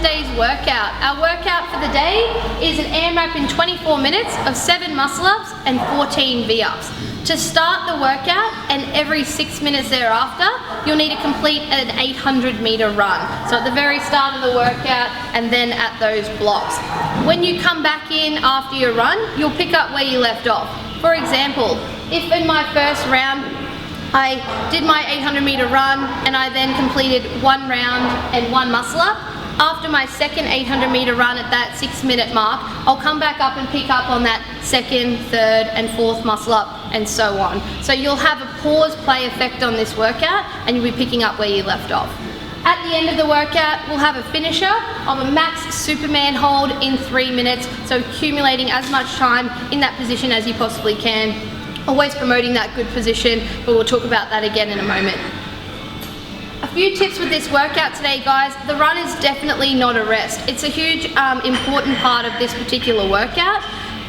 Wednesday's workout. Our workout for the day is an AMRAP in 24 minutes of 7 muscle ups and 14 V-ups. To start the workout and every 6 minutes thereafter, you'll need to complete an 800-meter run. So at the very start of the workout and then at those blocks. When you come back in after your run, you'll pick up where you left off. For example, if in my first round I did my 800-meter run and I then completed 1 round and 1 muscle up, after my second 800-meter run at that 6-minute mark, I'll come back up and pick up on that second, third, and fourth muscle up, and so on. So you'll have a pause-play effect on this workout, and you'll be picking up where you left off. At the end of the workout, we'll have a finisher of a max Superman hold in 3 minutes, so accumulating as much time in that position as you possibly can. Always promoting that good position, but we'll talk about that again in a moment. A few tips with this workout today, guys. The run is definitely not a rest. It's a huge important part of this particular workout.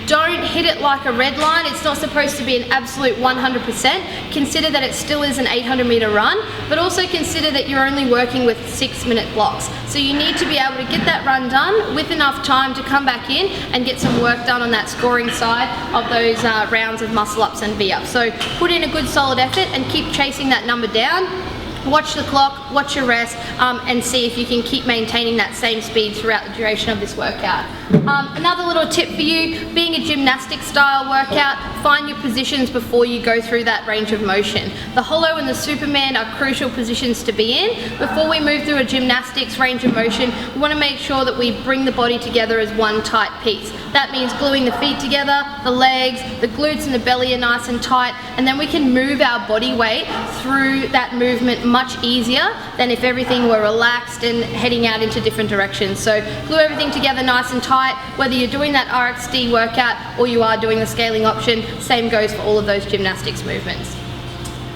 Don't hit it like a red line. It's not supposed to be an absolute 100%. Consider that it still is an 800-meter run, but also consider that you're only working with 6-minute blocks. So you need to be able to get that run done with enough time to come back in and get some work done on that scoring side of those rounds of muscle ups and V-ups. So put in a good solid effort and keep chasing that number down. Watch the clock, watch your rest, and see if you can keep maintaining that same speed throughout the duration of this workout. Another little tip for you, being a gymnastic style workout, find your positions before you go through that range of motion. The hollow and the Superman are crucial positions to be in. Before we move through a gymnastics range of motion, we want to make sure that we bring the body together as one tight piece. That means gluing the feet together, the legs, the glutes and the belly are nice and tight, and then we can move our body weight through that movement much easier than if everything were relaxed and heading out into different directions. So glue everything together nice and tight, whether you're doing that RxD workout or you are doing the scaling option, same goes for all of those gymnastics movements.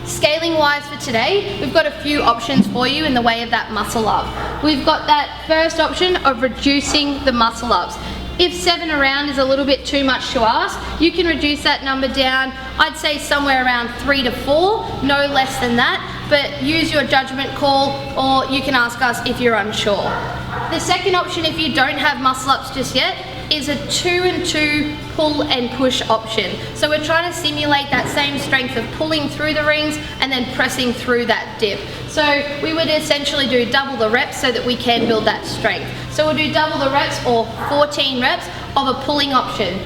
Scaling wise for today, we've got a few options for you in the way of that muscle up. We've got that first option of reducing the muscle ups. If 7 around is a little bit too much to ask, you can reduce that number down, I'd say somewhere around 3 to 4, no less than that, but use your judgment call, or you can ask us if you're unsure. The second option, if you don't have muscle ups just yet, is a 2 and 2 pull and push option. So we're trying to simulate that same strength of pulling through the rings and then pressing through that dip. So we would essentially do double the reps so that we can build that strength. So we'll do double the reps or 14 reps of a pulling option.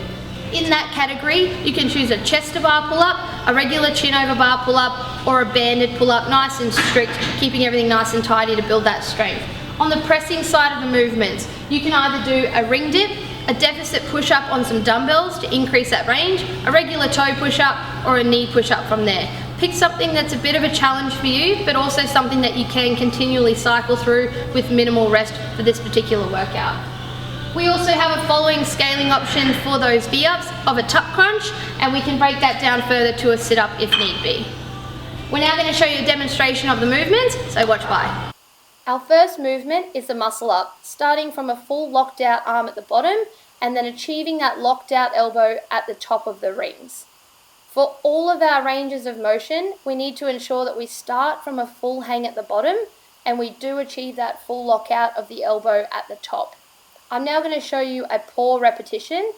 In that category, you can choose a chest to bar pull-up, a regular chin over bar pull-up, or a banded pull-up, nice and strict, keeping everything nice and tidy to build that strength. On the pressing side of the movements, you can either do a ring dip, a deficit push-up on some dumbbells to increase that range, a regular toe push-up, or a knee push-up from there. Pick something that's a bit of a challenge for you, but also something that you can continually cycle through with minimal rest for this particular workout. We also have a following scaling option for those V-ups of a tuck crunch, and we can break that down further to a sit-up if need be. We're now going to show you a demonstration of the movement, so watch by. Our first movement is the muscle up, starting from a full locked out arm at the bottom and then achieving that locked out elbow at the top of the rings. For all of our ranges of motion, we need to ensure that we start from a full hang at the bottom and we do achieve that full lockout of the elbow at the top. I'm now going to show you a pause repetition,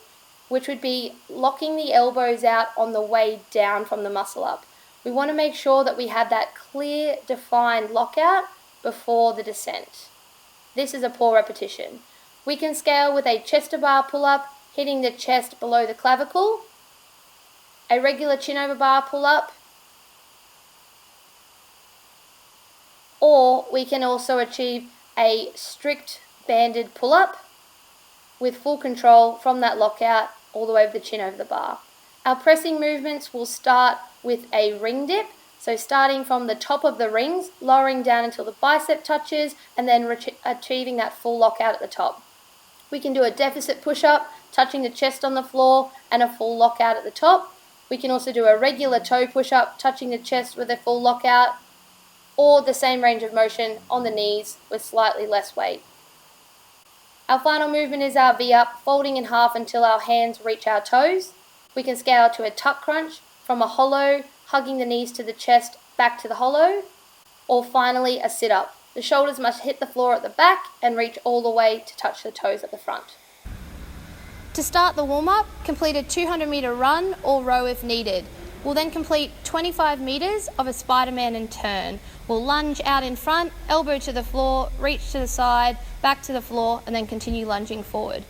which would be locking the elbows out on the way down from the muscle up. We want to make sure that we have that clear, defined lockout before the descent. This is a pause repetition. We can scale with a chest to bar pull-up, hitting the chest below the clavicle, a regular chin over bar pull-up, or we can also achieve a strict banded pull-up with full control from that lockout all the way with the chin over the bar. Our pressing movements will start with a ring dip, so starting from the top of the rings, lowering down until the bicep touches, and then achieving that full lockout at the top. We can do a deficit push-up, touching the chest on the floor, and a full lockout at the top. We can also do a regular toe push-up, touching the chest with a full lockout, or the same range of motion on the knees with slightly less weight. Our final movement is our V-up, folding in half until our hands reach our toes. We can scale to a tuck crunch from a hollow, hugging the knees to the chest, back to the hollow, or finally a sit-up, The shoulders must hit the floor at the back and reach all the way to touch the toes at the front. To start the warm-up, complete a 200-metre run or row if needed. We'll then complete 25 metres of a Spider-Man and turn. We'll lunge out in front, elbow to the floor, reach to the side, back to the floor, and then continue lunging forward.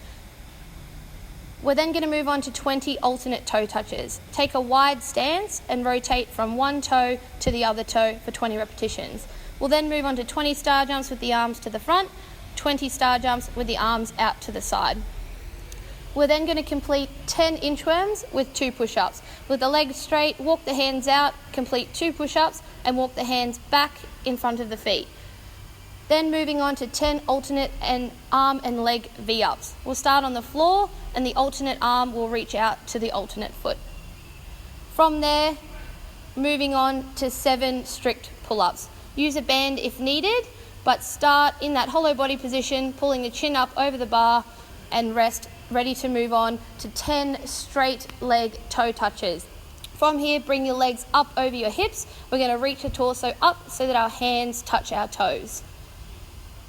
We're then going to move on to 20 alternate toe touches. Take a wide stance and rotate from one toe to the other toe for 20 repetitions. We'll then move on to 20 star jumps with the arms to the front, 20 star jumps with the arms out to the side. We're then going to complete 10 inchworms with 2 push-ups. With the legs straight, walk the hands out, complete 2 push-ups, and walk the hands back in front of the feet. Then moving on to 10 alternate and arm and leg V-ups. We'll start on the floor, and the alternate arm will reach out to the alternate foot. From there, moving on to 7 strict pull-ups. Use a band if needed, but start in that hollow body position, pulling the chin up over the bar, and rest, ready to move on to 10 straight leg toe touches. From here, bring your legs up over your hips. We're going to reach the torso up so that our hands touch our toes.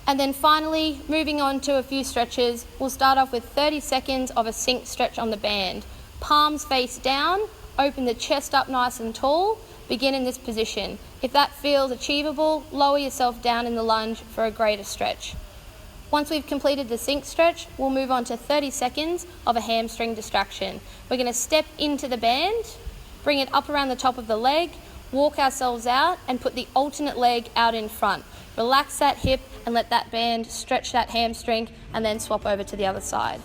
And then finally, moving on to a few stretches, we'll start off with 30 seconds of a sync stretch on the band. Palms face down, open the chest up nice and tall, begin in this position. If that feels achievable, lower yourself down in the lunge for a greater stretch. Once we've completed the sync stretch, we'll move on to 30 seconds of a hamstring distraction. We're going to step into the band, bring it up around the top of the leg, walk ourselves out and put the alternate leg out in front. Relax that hip and let that band stretch that hamstring and then swap over to the other side.